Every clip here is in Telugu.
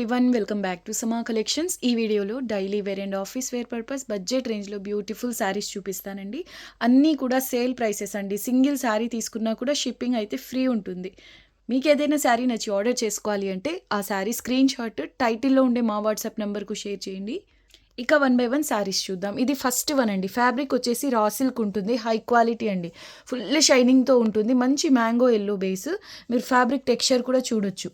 Everyone, welcome back to Sama collections. ఈ వీడియోలో daily wear and office wear purpose budget రేంజ్లో బ్యూటిఫుల్ శారీస్ చూపిస్తానండి. అన్నీ కూడా సేల్ ప్రైసెస్ అండి. సింగిల్ శారీ తీసుకున్నా కూడా షిప్పింగ్ అయితే ఫ్రీ ఉంటుంది. మీకు ఏదైనా శారీ నచ్చి ఆర్డర్ చేసుకోవాలి అంటే ఆ శారీ స్క్రీన్ షాట్ టైటిల్లో ఉండే మా వాట్సాప్ నెంబర్కు షేర్ చేయండి. ఇక 1 by 1 శారీస్ చూద్దాం. ఇది ఫస్ట్ వన్ అండి. ఫ్యాబ్రిక్ వచ్చేసి రా సిల్క్ ఉంటుంది, హై క్వాలిటీ అండి. ఫుల్ షైనింగ్తో ఉంటుంది, మంచి మ్యాంగో ఎల్లో బేస్. మీరు ఫ్యాబ్రిక్ టెక్స్చర్ కూడా చూడొచ్చు.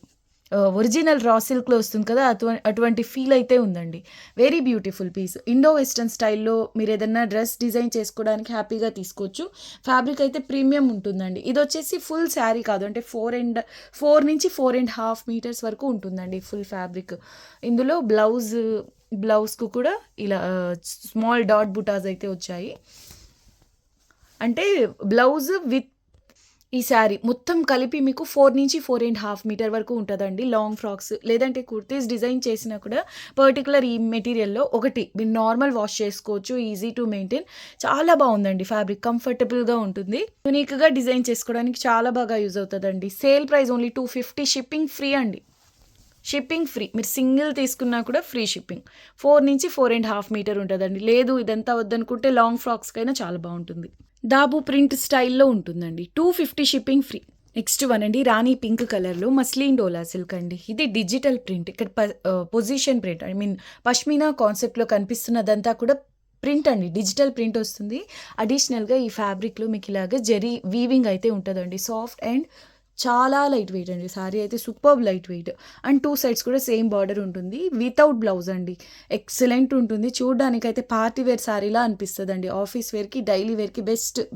ఒరిజినల్ రా సిల్క్లో వస్తుంది కదా, అటువంటి ఫీల్ అయితే ఉందండి. Very beautiful piece. Indo western స్టైల్లో మీరు ఏదైనా డ్రెస్ డిజైన్ చేసుకోవడానికి హ్యాపీగా తీసుకోవచ్చు. ఫ్యాబ్రిక్ అయితే ప్రీమియం ఉంటుందండి. ఇది వచ్చేసి ఫుల్ శారీ కాదు, అంటే 4 నుంచి 4.5 మీటర్స్ వరకు ఉంటుందండి ఫుల్ ఫ్యాబ్రిక్. ఇందులో బ్లౌజ్కు కూడా ఇలా స్మాల్ డాట్ బుటాస్ అయితే వచ్చాయి. అంటే బ్లౌజ్ విత్ ఈ శారీ మొత్తం కలిపి మీకు 4 నుంచి 4.5 మీటర్ వరకు ఉంటుందండి. లాంగ్ ఫ్రాక్స్ లేదంటే కుర్తీస్ డిజైన్ చేసినా కూడా పర్టికులర్ ఈ మెటీరియల్లో ఒకటి మీరు నార్మల్ వాష్ చేసుకోవచ్చు. ఈజీ టు మెయింటైన్, చాలా బాగుందండి. ఫ్యాబ్రిక్ కంఫర్టబుల్గా ఉంటుంది. యూనిక్గా డిజైన్ చేసుకోవడానికి చాలా బాగా యూజ్ అవుతుందండి. Sale price only 250. Shipping free అండి. Shipping free. మీరు సింగిల్ తీసుకున్నా కూడా ఫ్రీ షిప్పింగ్. 4 నుంచి 4.5 మీటర్ ఉంటుందండి. లేదు ఇదంతా వద్దనుకుంటే లాంగ్ ఫ్రాక్స్కైనా చాలా బాగుంటుంది. దాబు ప్రింట్ స్టైల్లో ఉంటుందండి. 250 షిప్పింగ్ ఫ్రీ. నెక్స్ట్ వన్ అండి, రాణి పింక్ కలర్లో మస్లిన్ డోలా సిల్క్ అండి. ఇది డిజిటల్ ప్రింట్. ఇక్కడ position print, I mean pashmina కాన్సెప్ట్లో కనిపిస్తున్నదంతా కూడా ప్రింట్ అండి. డిజిటల్ ప్రింట్ వస్తుంది. అడిషనల్గా ఈ ఫ్యాబ్రిక్లో మీకు ఇలాగ జరీ వీవింగ్ అయితే ఉంటుందండి. సాఫ్ట్ అండ్ చాలా లైట్ వెయిట్ అండి. శారీ అయితే super light weight. And 2 sides కూడా సేమ్ బార్డర్ ఉంటుంది. వితౌట్ బ్లౌజ్ అండి. ఎక్సలెంట్ ఉంటుంది. చూడడానికి అయితే పార్టీ వేర్ శారీలా అనిపిస్తుంది అండి. ఆఫీస్ వేర్కి, డైలీ వేర్కి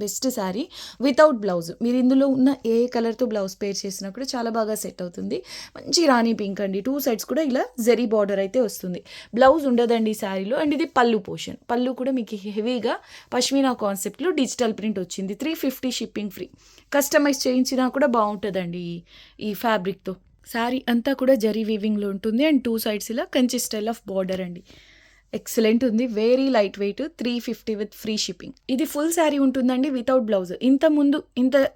బెస్ట్ శారీ వితౌట్ బ్లౌజ్. మీరు ఇందులో ఉన్న ఏ కలర్తో బ్లౌజ్ పేర్ చేసినా కూడా చాలా బాగా సెట్ అవుతుంది. మంచి రాణి పింక్ అండి. 2 సైడ్స్ కూడా ఇలా జరీ బార్డర్ అయితే వస్తుంది. బ్లౌజ్ ఉండదండి ఈ శారీలో. అండ్ ఇది పళ్ళు పోర్షన్. పళ్ళు కూడా మీకు హెవీగా పష్మినా కాన్సెప్ట్లో డిజిటల్ ప్రింట్ వచ్చింది. 350 షిప్పింగ్ ఫ్రీ. కస్టమైజ్ చేయించినా కూడా బాగుంటుందండి ఈ ఫ్యాబ్రిక్తో. శారీ అంతా కూడా జరీ వీవింగ్లో ఉంటుంది. అండ్ 2 సైడ్స్ ఇలా కంచి స్టైల్ ఆఫ్ బార్డర్ అండి. ఎక్సలెంట్ ఉంది. Very light weight. 350 with free shipping. ఇది ఫుల్ శారీ ఉంటుందండి వితౌట్ బ్లౌజ్.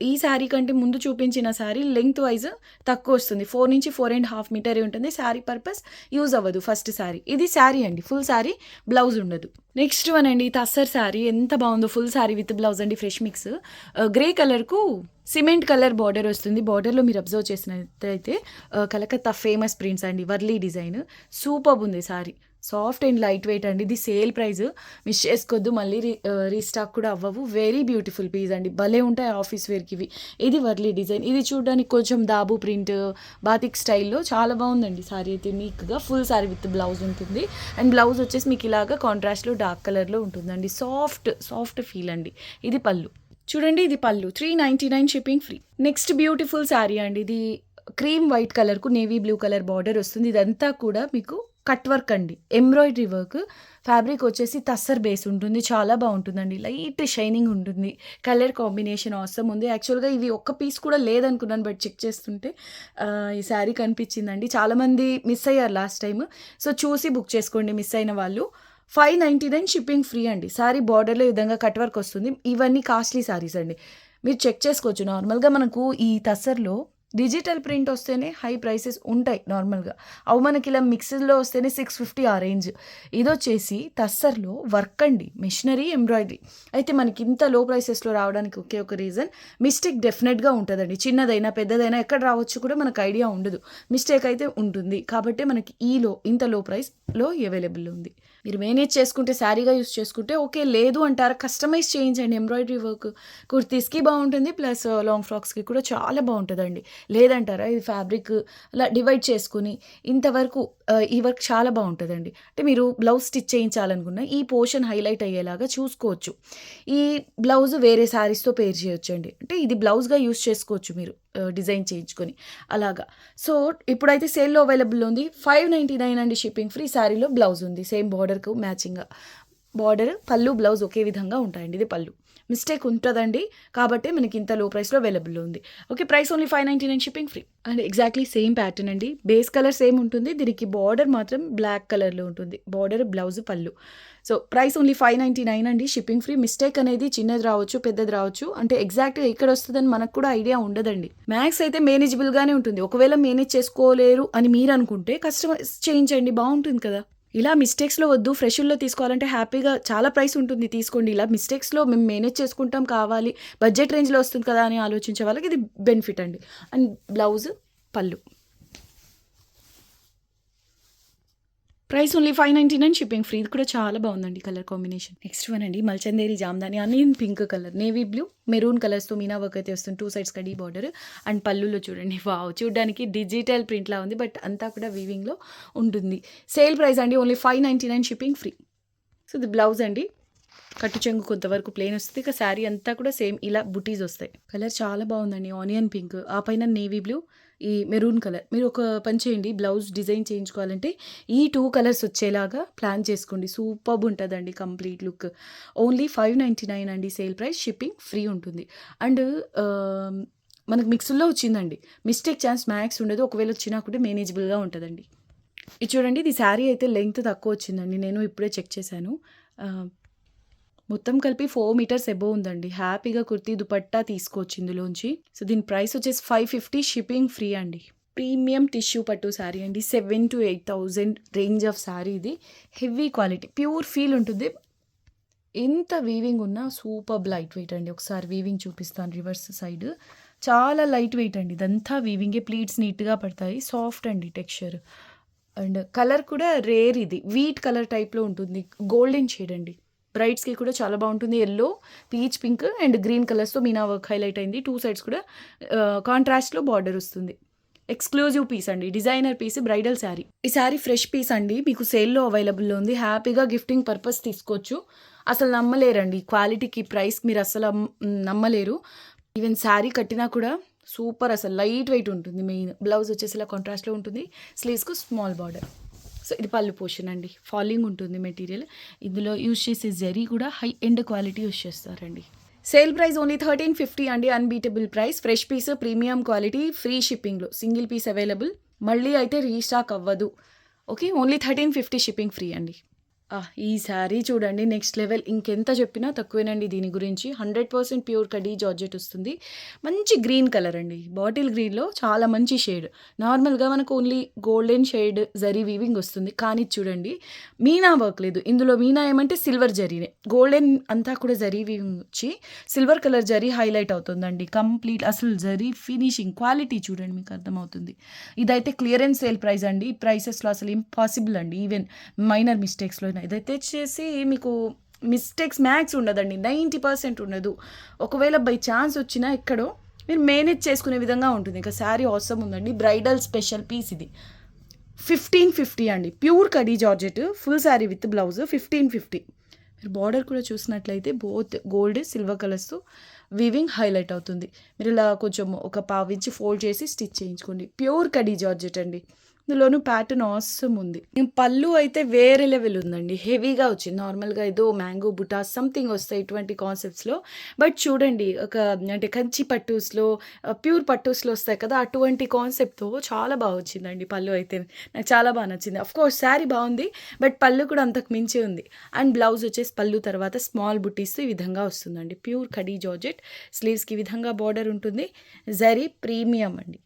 ఈ శారీ కంటే ముందు చూపించిన శారీ లెంగ్త్ వైజ్ తక్కువ వస్తుంది. 4 నుంచి 4.5 మీటర్ ఉంటుంది. శారీ పర్పస్ యూజ్ అవ్వదు ఫస్ట్ శారీ. ఇది శారీ అండి, ఫుల్ శారీ, బ్లౌజ్ ఉండదు. నెక్స్ట్ వన్ అండి, తస్సర్ శారీ. ఎంత బాగుందో. ఫుల్ శారీ విత్ బ్లౌజ్ అండి. Fresh mix. గ్రే కలర్కు సిమెంట్ కలర్ బార్డర్ వస్తుంది. బార్డర్లో మీరు అబ్జర్వ్ చేసినట్లయితే కలకత్తా ఫేమస్ ప్రింట్స్ అండి. వర్లీ డిజైన్. సూపర్ ఉంది sari. Soft and light weight అండి. ఇది సేల్ ప్రైస్, మిస్ చేసుకోవద్దు. మళ్ళీ రీస్టాక్ కూడా అవ్వవు. వెరీ బ్యూటిఫుల్ పీస్ అండి. భలే ఉంటాయి ఆఫీస్ వేర్కి ఇవి. ఇది వర్లీ డిజైన్. ఇది చూడడానికి కొంచెం దాబు ప్రింట్, బాతిక్ స్టైల్లో చాలా బాగుందండి. శారీ అయితే యూనిక్గా ఫుల్ శారీ విత్ బ్లౌజ్ ఉంటుంది. అండ్ బ్లౌజ్ వచ్చేసి మీకు ఇలాగా కాంట్రాస్ట్లో డార్క్ కలర్లో ఉంటుందండి. సాఫ్ట్ ఫీల్ అండి. ఇది పళ్ళు. చూడండి, ఇది పళ్ళు. 399 shipping free. Next beautiful sari అండి. ఇది క్రీమ్ వైట్ కలర్కు నేవీ బ్లూ కలర్ బార్డర్ వస్తుంది. ఇదంతా కూడా మీకు కట్ వర్క్ అండి, ఎంబ్రాయిడరీ వర్క్. ఫ్యాబ్రిక్ వచ్చేసి తస్సర్ బేస్ ఉంటుంది. చాలా బాగుంటుందండి. లైట్ షైనింగ్ ఉంటుంది. కలర్ కాంబినేషన్ అవసరం ఉంది. యాక్చువల్గా ఇవి ఒక్క పీస్ కూడా లేదనుకున్నాను, బట్ చెక్ చేస్తుంటే ఈ శారీ కనిపించిందండి. చాలామంది మిస్ అయ్యారు లాస్ట్ టైం. సో చూసి బుక్ చేసుకోండి మిస్ అయిన వాళ్ళు. 599 షిప్పింగ్ ఫ్రీ అండి. శారీ బార్డర్లో ఈ విధంగా కట్ వర్క్ వస్తుంది. ఇవన్నీ కాస్ట్లీ శారీస్ అండి, మీరు చెక్ చేసుకోవచ్చు. నార్మల్గా మనకు ఈ తస్సర్లో డిజిటల్ ప్రింట్ వస్తేనే హై ప్రైసెస్ ఉంటాయి నార్మల్గా. అవి మనకి ఇలా మిక్స్డ్లో వస్తేనే 650 ఆ రేంజ్. ఇది వచ్చేసి తస్సర్లో వర్క్ అండి, మిషనరీ, ఎంబ్రాయిడరీ. అయితే మనకి ఇంత లో ప్రైసెస్లో రావడానికి ఒకే ఒక రీజన్, మిస్టేక్ డెఫినెట్గా ఉంటుందండి. చిన్నదైనా పెద్దదైనా ఎక్కడ రావచ్చు కూడా మనకు ఐడియా ఉండదు. మిస్టేక్ అయితే ఉంటుంది. కాబట్టి మనకి ఇంత లో ప్రైస్లో అవైలబుల్ ఉంది. మీరు మేనేజ్ చేసుకుంటే, శారీగా యూస్ చేసుకుంటే ఓకే. లేదు అంటారా, కస్టమైజ్ చేయించండి. ఎంబ్రాయిడరీ వర్క్ కుర్తీస్కి బాగుంటుంది, ప్లస్ లాంగ్ ఫ్రాక్స్కి కూడా చాలా బాగుంటుందండి. లేదంటారా, ఇది ఫ్యాబ్రిక్ అలా డివైడ్ చేసుకుని ఇంతవరకు ఈ వర్క్ చాలా బాగుంటుందండి. అంటే మీరు బ్లౌజ్ స్టిచ్ చేయించాలనుకున్న ఈ పోర్షన్ హైలైట్ అయ్యేలాగా చూసుకోవచ్చు. ఈ బ్లౌజ్ వేరే శారీస్తో పేర్ చేయొచ్చు అండి. అంటే ఇది బ్లౌజ్గా యూస్ చేసుకోవచ్చు మీరు డిజైన్ చేయించుకొని అలాగా. సో ఇప్పుడైతే సేల్లో అవైలబుల్ ఉంది. 599 అండి షిప్పింగ్ ఫ్రీ. శారీలో బ్లౌజ్ ఉంది సేమ్ బార్డర్కు మ్యాచింగ్గా. బార్డర్, పళ్ళు, బ్లౌజ్ ఒకే విధంగా ఉంటాయండి. ఇది పళ్ళు. మిస్టేక్ ఉంటుందండి. కాబట్టి మనకి ఇంత లో ప్రైస్లో అవైలబుల్ ఉంది. Okay, price only 599 shipping free. And exactly same pattern అండి. బేస్ కలర్ సేమ్ ఉంటుంది, దీనికి బార్డర్ మాత్రం బ్లాక్ కలర్లో ఉంటుంది. బార్డర్, బ్లౌజ్, పళ్ళు. సో ప్రైస్ ఓన్లీ 599 అండి, షిప్పింగ్ ఫ్రీ. మిస్టేక్ అనేది చిన్నది రావచ్చు, పెద్దది రావచ్చు, అంటే ఎగ్జాక్ట్గా ఇక్కడ వస్తుందని మనకు కూడా ఐడియా ఉండదండి. మ్యాక్స్ అయితే మేనేజబుల్గానే ఉంటుంది. ఒకవేళ మేనేజ్ చేసుకోలేరు అని మీరు అనుకుంటే కస్టమైజ్ చేయించండి, బాగుంటుంది కదా. ఇలా మిస్టేక్స్లో వద్దు, ఫ్రెష్లో తీసుకోవాలంటే హ్యాపీగా చాలా ప్రైస్ ఉంటుంది, తీసుకోండి. ఇలా మిస్టేక్స్లో మేము మేనేజ్ చేసుకుంటాం, కావాలి బడ్జెట్ రేంజ్లో వస్తుంది కదా అని ఆలోచించే వాళ్ళకి ఇది బెనిఫిట్ అండి. అండ్ బ్లౌజ్, పళ్ళు. Price only 599 shipping free. ఇది కూడా చాలా బాగుందండి కలర్ కాంబినేషన్. నెక్స్ట్ వన్ అండి, Mulchanderi Jamdani onion pink colour, navy blue, maroon కలర్స్తో మీనా వర్క్ అయితే వస్తుంది. 2 సైడ్స్ కడీ బార్డర్. అండ్ పళ్ళులో చూడండి, వావ్, చూడడానికి డిజిటల్ ప్రింట్లా ఉంది, బట్ అంతా కూడా వీవింగ్లో ఉంటుంది. సేల్ ప్రైస్ అండి ఓన్లీ 599 షిప్పింగ్ ఫ్రీ. సో ఇది బ్లౌజ్ అండి, కట్టు చెంగు కొంతవరకు ప్లెయిన్ వస్తుంది. ఇక శారీ అంతా కూడా సేమ్ ఇలా బుటీస్ వస్తాయి. కలర్ చాలా బాగుందండి, ఆనియన్ పింక్, ఆ పైన నేవీ బ్లూ, ఈ మెరూన్ కలర్. మీరు ఒక పని చేయండి, బ్లౌజ్ డిజైన్ చేయించుకోవాలంటే ఈ 2 కలర్స్ వచ్చేలాగా ప్లాన్ చేసుకోండి, సూపర్బ్ ఉంటుందండి కంప్లీట్ లుక్. ఓన్లీ 599 అండి సేల్ ప్రైస్, షిప్పింగ్ ఫ్రీ ఉంటుంది. అండ్ మనకు మిక్స్లో వచ్చిందండి, మిస్టేక్ ఛాన్స్ మ్యాక్స్ ఉండదు, ఒకవేళ వచ్చినా కూడా మేనేజబుల్గా ఉంటుందండి. ఇది చూడండి, ఇది శారీ అయితే లెంగ్త్ తక్కువ వచ్చిందండి, నేను ఇప్పుడే చెక్ చేశాను. మొత్తం కలిపి 4 మీటర్స్ ఎబో ఉందండి. హ్యాపీగా కుర్తీ దుపట్టా తీసుకోవచ్చు ఇందులోంచి. సో దీని ప్రైస్ వచ్చేసి 550, షిప్పింగ్ ఫ్రీ అండి. ప్రీమియం టిష్యూ పట్టు శారీ అండి, 7,000 to 8,000 రేంజ్ ఆఫ్ శారీ. ఇది హెవీ క్వాలిటీ, ప్యూర్ ఫీల్ ఉంటుంది. ఎంత వీవింగ్ ఉన్నా సూపర్ లైట్ వెయిట్ అండి. ఒకసారి వీవింగ్ చూపిస్తాను రివర్స్ సైడ్. చాలా లైట్ వెయిట్ అండి, ఇదంతా వీవింగే. ప్లీట్స్ నీట్గా పడతాయి, సాఫ్ట్ అండి టెక్స్చర్. అండ్ కలర్ కూడా రేర్, ఇది వీట్ కలర్ టైప్లో ఉంటుంది, గోల్డెన్ షేడ్ అండి. బ్రైడ్స్కి కూడా చాలా బాగుంటుంది. Yellow, peach pink and green కలర్స్తో మీనా వర్క్ హైలైట్ అయింది. 2 సైడ్స్ కూడా కాంట్రాస్ట్లో బార్డర్ వస్తుంది. ఎక్స్క్లూజివ్ పీస్ అండి, డిజైనర్ పీస్, బ్రైడల్ శారీ. ఈ శారీ ఫ్రెష్ పీస్ అండి, మీకు సేల్లో అవైలబుల్లో ఉంది. హ్యాపీగా గిఫ్టింగ్ పర్పస్ తీసుకోవచ్చు. అసలు నమ్మలేరండి క్వాలిటీకి, ప్రైస్ మీరు అసలు నమ్మలేరు. ఈవెన్ శారీ కట్టినా కూడా సూపర్, అసలు లైట్ వెయిట్ ఉంటుంది. మెయిన్ బ్లౌజ్ వచ్చేసి ఇలా కాంట్రాస్ట్లో ఉంటుంది, స్లీవ్స్కు స్మాల్ బార్డర్. సో ఇది పళ్ళు పోర్షన్ అండి, ఫాలింగ్ ఉంటుంది మెటీరియల్. ఇందులో యూజ్ చేసే జరీ కూడా హై ఎండ్ క్వాలిటీ యూజ్ చేస్తారండి. సేల్ ప్రైస్ ఓన్లీ 1350 అండి, unbeatable price. Fresh piece, premium quality, free షిప్పింగ్లో, సింగిల్ పీస్ అవైలబుల్. మళ్ళీ అయితే రీస్టాక్ అవ్వదు. ఓకే, ఓన్లీ 1350 షిప్పింగ్ ఫ్రీ అండి. ఈ శారీ చూడండి, నెక్స్ట్ లెవెల్. ఇంకెంత చెప్పినా తక్కువేనండి దీని గురించి. 100% ప్యూర్ కడీ జార్జెట్ వస్తుంది. మంచి గ్రీన్ కలర్ అండి, బాటిల్ గ్రీన్లో చాలా మంచి షేడ్. నార్మల్గా మనకు only golden shade zari weaving వస్తుంది, కానీ చూడండి మీనా వర్క్ లేదు ఇందులో. మీనా ఏమంటే సిల్వర్ జరీనే, గోల్డెన్ అంతా కూడా జరీ వీవింగ్ వచ్చి సిల్వర్ కలర్ జరీ హైలైట్ అవుతుందండి కంప్లీట్. అసలు జరీ ఫినిషింగ్ క్వాలిటీ చూడండి, మీకు అర్థమవుతుంది. ఇదైతే క్లియరెన్స్ సేల్ ప్రైస్ అండి, ఈ ప్రైసెస్లో అసలు ఇంపాసిబుల్ అండి, ఈవెన్ మైనర్ మిస్టేక్స్లో. ఇదైతే వచ్చేసి మీకు మిస్టేక్స్ మ్యాక్స్ ఉండదండి, 90% ఉండదు. ఒకవేళ బై ఛాన్స్ వచ్చినా ఎక్కడో మీరు మేనేజ్ చేసుకునే విధంగా ఉంటుంది. ఇంకా శారీ అవసరం ఉందండి, బ్రైడల్ స్పెషల్ పీస్ ఇది. 1550 అండి, ప్యూర్ కడీ georgette, full sari with blouse 1550. మీరు బార్డర్ కూడా చూసినట్లయితే బోత్ గోల్డ్, సిల్వర్ కలర్స్తో వీవింగ్ హైలైట్ అవుతుంది. మీరు ఇలా కొంచెం ఒక పావించి ఫోల్డ్ చేసి స్టిచ్ చేయించుకోండి. ప్యూర్ కడీ జార్జెట్ అండి, ఇందులోనూ ప్యాటర్న్ ఆసమ్ ఉంది. పళ్ళు అయితే వేరే లెవెల్ ఉందండి, హెవీగా వచ్చింది. నార్మల్గా ఏదో మ్యాంగో బుటా సంథింగ్ వస్తాయి ఇటువంటి కాన్సెప్ట్స్లో, బట్ చూడండి ఒక అంటే కంచి పట్టూస్లో, ప్యూర్ పట్టూస్లో వస్తాయి కదా, అటువంటి కాన్సెప్ట్తో చాలా బాగా వచ్చిందండి పళ్ళు. అయితే నాకు చాలా బాగా నచ్చింది. అఫ్కోర్స్ శారీ బాగుంది, బట్ పళ్ళు కూడా అంతకు మించి ఉంది. అండ్ బ్లౌజ్ వచ్చేసి పళ్ళు తర్వాత స్మాల్ బుటీస్తో ఈ విధంగా వస్తుందండి. ప్యూర్ కడీ జార్జెట్, స్లీవ్స్కి ఈ విధంగా బార్డర్ ఉంటుంది. జరీ ప్రీమియం అండి,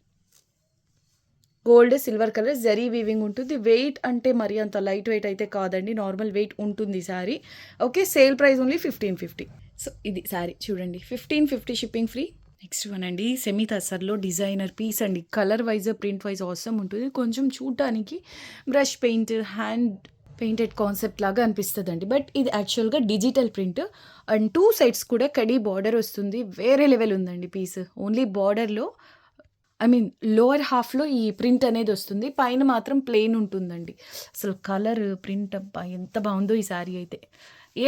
gold, silver colour zari weaving ఉంటుంది. వెయిట్ అంటే మరి అంత లైట్ వెయిట్ అయితే కాదండి, నార్మల్ వెయిట్ ఉంటుంది sari. Okay, sale price only 1550. So ఇది శారీ చూడండి, 1550 షిప్పింగ్ ఫ్రీ. నెక్స్ట్ వన్ అండి, సెమీ తసర్లో డిజైనర్ పీస్ అండి. కలర్ వైజ్, ప్రింట్ వైజ్ అవసరం ఉంటుంది. కొంచెం చూడటానికి brush paint, hand painted concept లాగా అనిపిస్తుంది అండి, బట్ ఇది యాక్చువల్గా డిజిటల్ ప్రింట్. అండ్ 2 సైడ్స్ కూడా కడీ బార్డర్ వస్తుంది. వేరే లెవెల్ ఉందండి పీస్. ఓన్లీ బార్డర్లో లోవర్ హాఫ్లో ఈ ప్రింట్ అనేది వస్తుంది, పైన మాత్రం ప్లెయిన్ ఉంటుందండి. అసలు కలర్, ప్రింట్ అబ్బా ఎంత బాగుందో ఈ శారీ అయితే.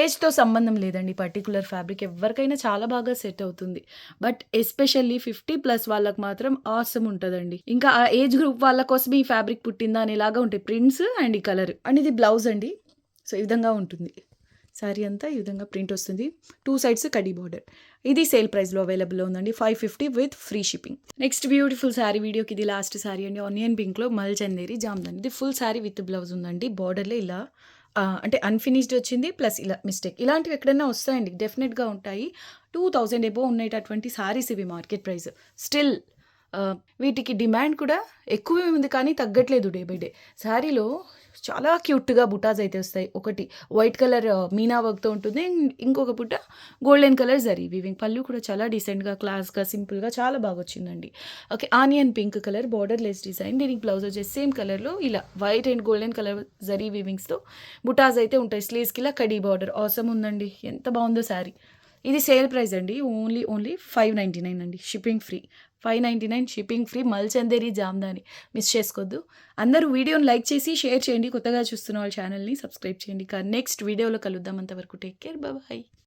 ఏజ్తో సంబంధం లేదండి, పర్టికులర్ ఫ్యాబ్రిక్ ఎవరికైనా చాలా బాగా సెట్ అవుతుంది. బట్ ఎస్పెషల్లీ 50+ వాళ్ళకి మాత్రం ఆసమ్ ఉంటుందండి. ఇంకా ఆ ఏజ్ గ్రూప్ వాళ్ళ కోసం ఈ ఫ్యాబ్రిక్ పుట్టిందా అనేలాగా ఉంటాయి ప్రింట్స్ అండ్ ఈ కలర్. అండ్ ఇది బ్లౌజ్ అండి, సో ఈ విధంగా ఉంటుంది. శారీ అంతా ఈ విధంగా ప్రింట్ వస్తుంది. 2 సైడ్స్ కడీ బార్డర్. ఇది సేల్ ప్రైస్‌లో అవైలబుల్‌లో ఉందండి. 550 with free shipping. Next beautiful sari వీడియోకి ఇది లాస్ట్ శారీ అండి. ఆనియన్ పింక్‌లో మల్ చందేరి జామ్దాని. ఇది ఫుల్ శారీ విత్ బ్లౌజ్ ఉందండి. బార్డర్‌లో ఇలా అంటే అన్‌ఫినిష్డ్ వచ్చింది. ప్లస్ ఇలా మిస్టేక్. ఇలాంటివి ఎక్కడైనా వస్తాయండి. డెఫినిట్‌గా ఉంటాయి. 2000 అబోవ్ ఉండేటటువంటి శారీస్ ఇవి మార్కెట్ ప్రైస్. స్టిల్ వీటికి డిమాండ్ కూడా ఎక్కువే ఉంది కానీ తగ్గట్లేదు డే బై డే. శారీలో చాలా క్యూట్‌గా బుటాస్ అయితే వస్తాయి. ఒకటి వైట్ కలర్ మీనా వర్క్‌తో ఉంటుంది. ఇంకొక పుట్ట గోల్డెన్ కలర్ జరీ వీవింగ్. పళ్ళు కూడా చాలా డీసెంట్‌గా, క్లాస్‌గా, సింపుల్‌గా చాలా బాగొచ్చిందండి. Okay. Onion pink colour border less design. దీనికి బ్లౌజ్ వచ్చేసి సేమ్ కలర్‌లో ఇలా white and golden colour zari వీవింగ్స్‌తో బుటాస్ అయితే ఉంటాయి. స్లీవ్స్‌కి ఇలా కడీ బార్డర్. ఆసమ్ ఉందండి. ఎంత బావుందో శారీ. ఇది సేల్ ప్రైస్ అండి. ఓన్లీ 599 అండి. Shipping free. 599 shipping free. Mulchanderi Jamdani. Miss చేసుకోవద్దు. అందరూ వీడియోని లైక్ చేసి, షేర్ చేయండి. కొత్తగా చూస్తున్న వాళ్ళ ఛానల్‌ని సబ్స్క్రైబ్ చేయండి. నెక్స్ట్ వీడియోలో కలుద్దాం. అంతవరకు టేక్ కేర్. బాయ్.